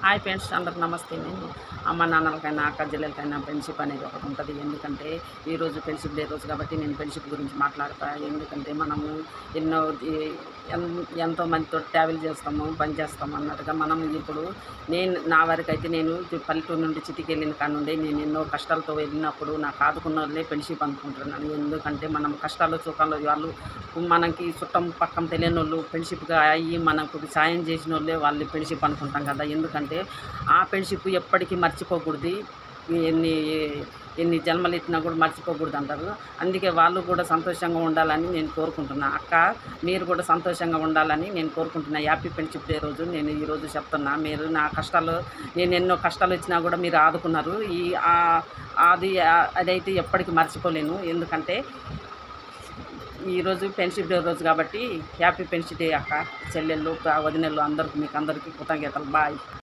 Hi friends, అందరికి నమస్తే. నేను అమ్మ నాన్నలకైనా అక్క చెల్లెలకైనా ఫ్రెండ్షిప్ అనేది ఒకటి ఉంటుంది. ఎందుకంటే ఈరోజు ఫ్రెండ్షిప్ డే రోజు కాబట్టి నేను ఫ్రెండ్షిప్ గురించి మాట్లాడతా. ఎందుకంటే మనము ఎన్నో ఎంతో మందితో ట్రావెల్ చేస్తాము, పని చేస్తాము అన్నట్టుగా మనం ఇప్పుడు నా వరకు అయితే నేను పల్లెటూరు నుండి సిటీకి వెళ్ళిన కాడ నుండి నేను ఎన్నో కష్టాలతో వెళ్ళినప్పుడు నాకు ఆదుకున్న వాళ్ళే ఫ్రెండ్షిప్ అనుకుంటున్నాను. ఎందుకంటే మనం కష్టాలు సుఖాలు వాళ్ళు మనకి చుట్టం పక్కన తెలియని వాళ్ళు ఫ్రెండ్షిప్గా అయ్యి మనకు సాయం చేసిన వాళ్ళే వాళ్ళు ఫ్రెండ్షిప్ అనుకుంటాం కదా. ఎందుకంటే ఆ ఫ్రెండ్షిప్ ఎప్పటికీ మర్చిపోకూడదు. ఎన్ని ఎన్ని జన్మలు ఎత్తినా కూడా మర్చిపోకూడదు అంటారు. అందుకే వాళ్ళు కూడా సంతోషంగా ఉండాలని నేను కోరుకుంటున్నా. అక్క, మీరు కూడా సంతోషంగా ఉండాలని నేను కోరుకుంటున్నా. హ్యాపీ ఫ్రెండ్షిప్ డే రోజు నేను ఈరోజు చెప్తున్నా. మీరు నా కష్టాలు, నేను ఎన్నో కష్టాలు వచ్చినా కూడా మీరు ఆదుకున్నారు. అదైతే ఎప్పటికీ మర్చిపోలేను. ఎందుకంటే ఈరోజు ఫ్రెండ్షిప్ డే రోజు కాబట్టి హ్యాపీ ఫ్రెండ్షిప్ డే అక్క, చెల్లెళ్ళు, వదినెళ్ళు అందరికీ, మీకు అందరికీ కృతజ్ఞతలు. బాయ్.